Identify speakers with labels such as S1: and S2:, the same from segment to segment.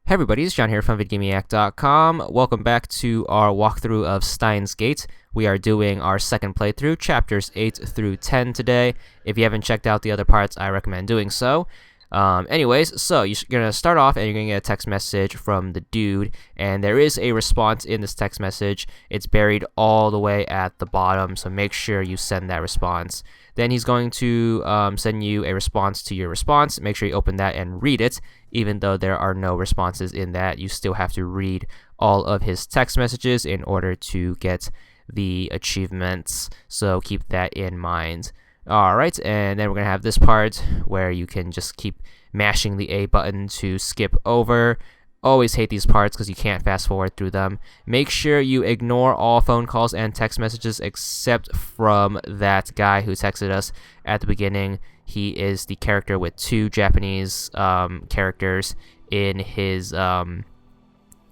S1: Hey everybody, it's John here from VidGamiac.com. Welcome back to our walkthrough of Steins Gate. We are doing our second playthrough, chapters 8 through 10 today. If you haven't checked out the other parts, I recommend doing so. Anyways, so you're going to start off and you're going to get a text message from the dude, and there is a response in this text message. It's buried all the way at the bottom, so make sure you send that response. Then he's going to send you a response to your response. Make sure you open that and read it. Even though there are no responses in that, you still have to read all of his text messages in order to get the achievements, so keep that in mind. Alright, and then we're going to have this part where you can just keep mashing the A button to skip over. Always hate these parts because you can't fast forward through them. Make sure you ignore all phone calls and text messages except from that guy who texted us at the beginning. He is the character with two Japanese characters in his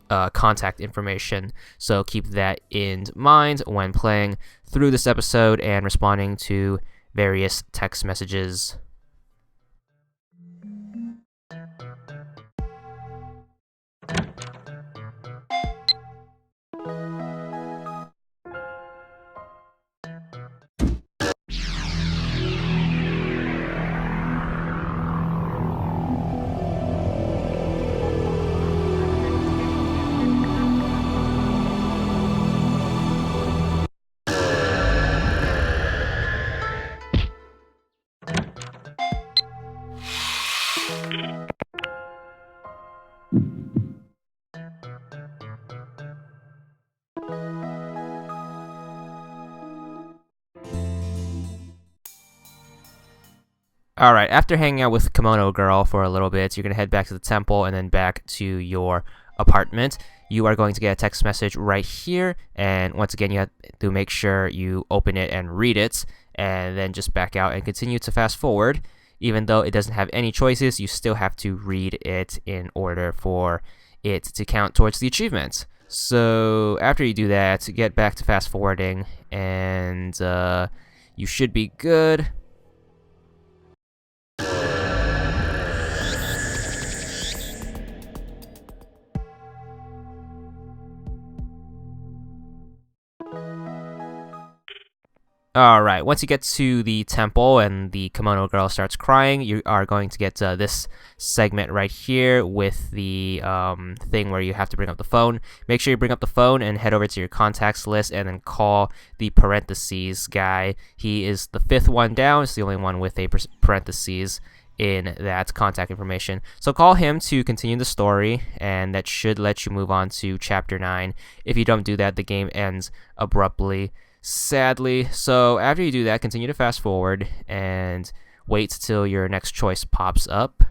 S1: contact information. So keep that in mind when playing through this episode and responding to various text messages. Alright, after hanging out with Kimono Girl for a little bit, you're going to head back to the temple and then back to your apartment. You are going to get a text message right here, and once again, you have to make sure you open it and read it, and then just back out and continue to fast forward. Even though it doesn't have any choices, you still have to read it in order for it to count towards the achievement. So after you do that, get back to fast forwarding, and you should be good. Alright, once you get to the temple and the Kimono Girl starts crying, you are going to get this segment right here with the thing where you have to bring up the phone. Make sure you bring up the phone and head over to your contacts list and then call the parentheses guy. He is the fifth one down. It's the only one with a parentheses in that contact information. So call him to continue the story, and that should let you move on to chapter 9. If you don't do that, the game ends abruptly, sadly. So after you do that, continue to fast forward and wait till your next choice pops up.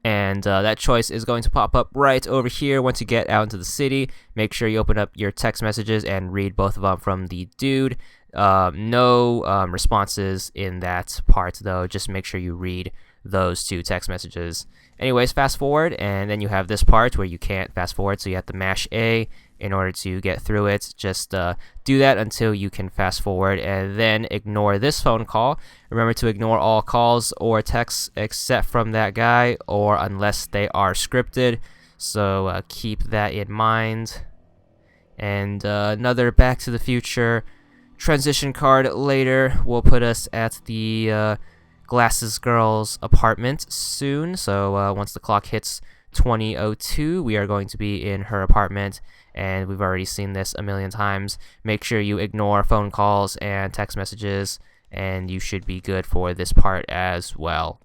S1: And that choice is going to pop up right over here once you get out into the city. Make sure you open up your text messages and read both of them from the dude. No responses in that part, though. Just make sure you read those two text messages. Anyways, fast forward, and then you have this part where you can't fast forward, so you have to mash A in order to get through it. Just do that until you can fast forward, and then ignore this phone call. Remember to ignore all calls or texts except from that guy, or unless they are scripted. So keep that in mind. And another Back to the Future transition card later will put us at the Glasses Girl's apartment soon. So once the clock hits 20:02, we are going to be in her apartment, and we've already seen this a million times. Make sure you ignore phone calls and text messages, and you should be good for this part as well.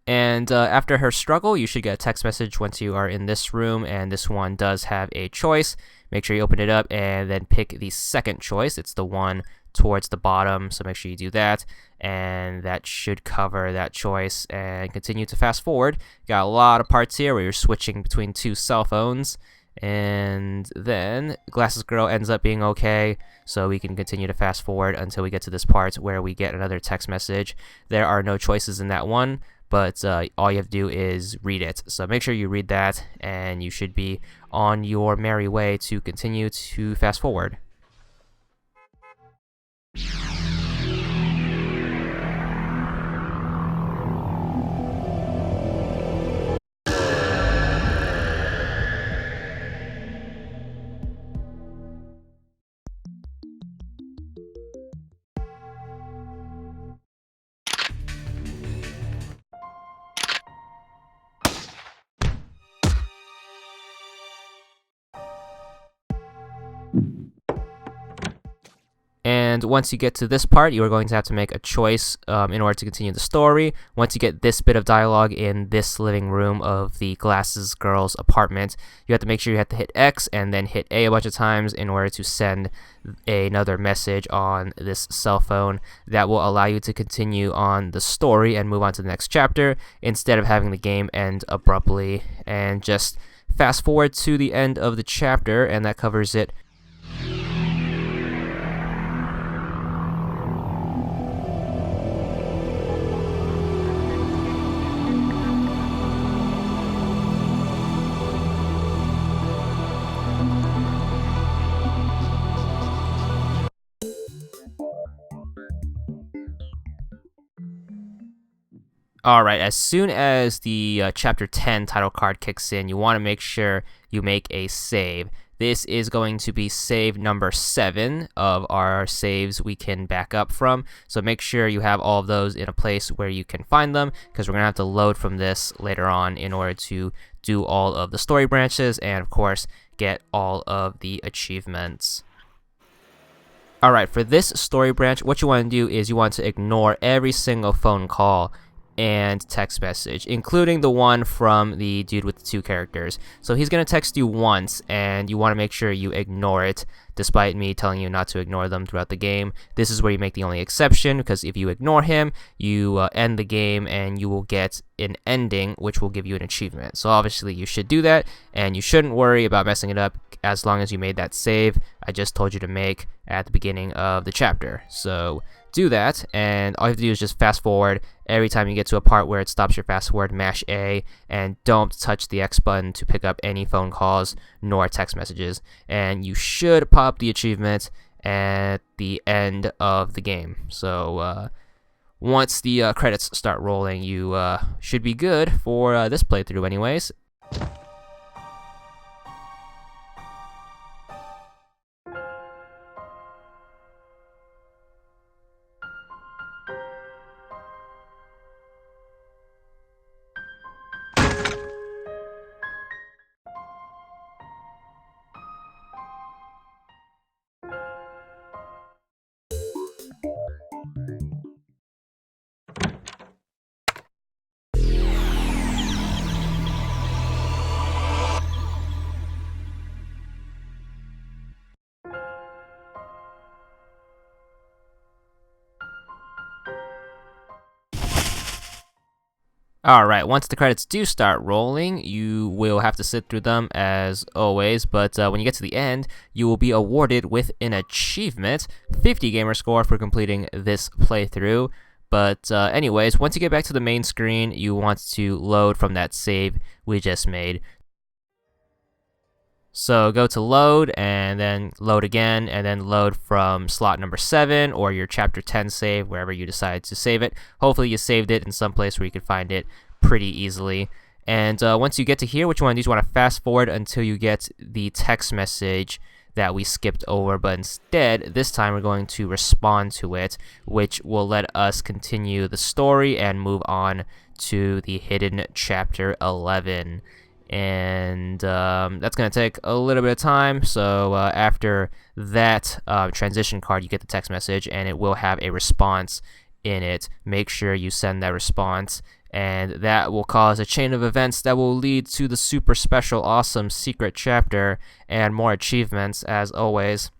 S1: And after her struggle, you should get a text message once you are in this room, and this one does have a choice. Make sure you open it up and then pick the second choice. It's the one towards the bottom, so make sure you do that, and that should cover that choice. And continue to fast forward. Got a lot of parts here where you're switching between two cell phones, And then Glasses Girl ends up being okay, so we can continue to fast forward until we get to this part where we get another text message. There are no choices in that one, but all you have to do is read it. So make sure you read that, and you should be on your merry way to continue to fast forward. And once you get to this part, you are going to have to make a choice in order to continue the story. Once you get this bit of dialogue in this living room of the Glasses Girl's apartment, you have to make sure you have to hit X and then hit A a bunch of times in order to send another message on this cell phone that will allow you to continue on the story and move on to the next chapter instead of having the game end abruptly. And just fast forward to the end of the chapter, and that covers it. Alright, as soon as the Chapter 10 title card kicks in, you want to make sure you make a save. This is going to be save number 7 of our saves we can back up from, so make sure you have all of those in a place where you can find them, because we're going to have to load from this later on in order to do all of the story branches and, of course, get all of the achievements. Alright, for this story branch, what you want to do is you want to ignore every single phone call and text message, including the one from the dude with the 2 characters. So he's going to text you once, and you want to make sure you ignore it, despite me telling you not to ignore them throughout the game. This is where you make the only exception, because if you ignore him, you end the game, and you will get an ending, which will give you an achievement. So obviously you should do that, and you shouldn't worry about messing it up as long as you made that save I just told you to make at the beginning of the chapter. So do that, and all you have to do is just fast forward. Every time you get to a part where it stops your fast forward, mash A, and don't touch the X button to pick up any phone calls nor text messages, and you should pop the achievement at the end of the game. So once the credits start rolling, you should be good for this playthrough anyways. Alright, once the credits do start rolling, you will have to sit through them as always, but when you get to the end, you will be awarded with an achievement, 50 gamer score for completing this playthrough. But anyways, once you get back to the main screen, you want to load from that save we just made. So go to load, and then load again, and then load from slot number 7 or your chapter 10 save, wherever you decide to save it. Hopefully you saved it in some place where you can find it pretty easily. And once you get to here, what you want to do is you want to fast forward until you get the text message that we skipped over, but instead, this time we're going to respond to it, which will let us continue the story and move on to the hidden chapter 11. And that's going to take a little bit of time, so after that transition card, you get the text message, and it will have a response in it. Make sure you send that response, and that will cause a chain of events that will lead to the super special, awesome secret chapter and more achievements, as always.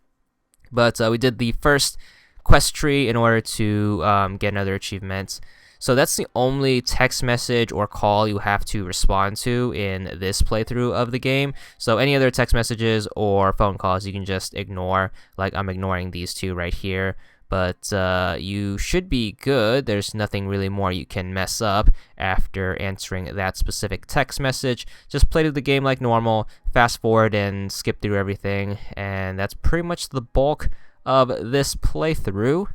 S1: But we did the first quest tree in order to get another achievement. So that's the only text message or call you have to respond to in this playthrough of the game. So any other text messages or phone calls you can just ignore, like I'm ignoring these two right here. But you should be good. There's nothing really more you can mess up after answering that specific text message. Just play through the game like normal, fast forward and skip through everything, and that's pretty much the bulk of this playthrough.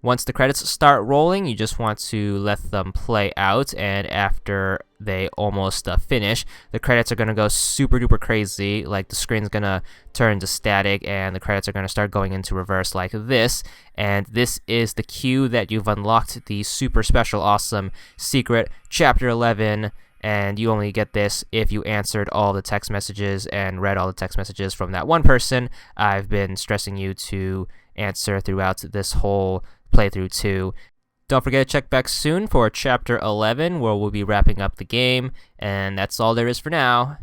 S1: Once the credits start rolling, you just want to let them play out, and after they almost finish, the credits are going to go super duper crazy. Like, the screen's going to turn to static and the credits are going to start going into reverse like this. And this is the cue that you've unlocked the super special awesome secret chapter 11, and you only get this if you answered all the text messages and read all the text messages from that one person I've been stressing you to answer throughout this whole playthrough too. Don't forget to check back soon for chapter 11, where we'll be wrapping up the game, and that's all there is for now.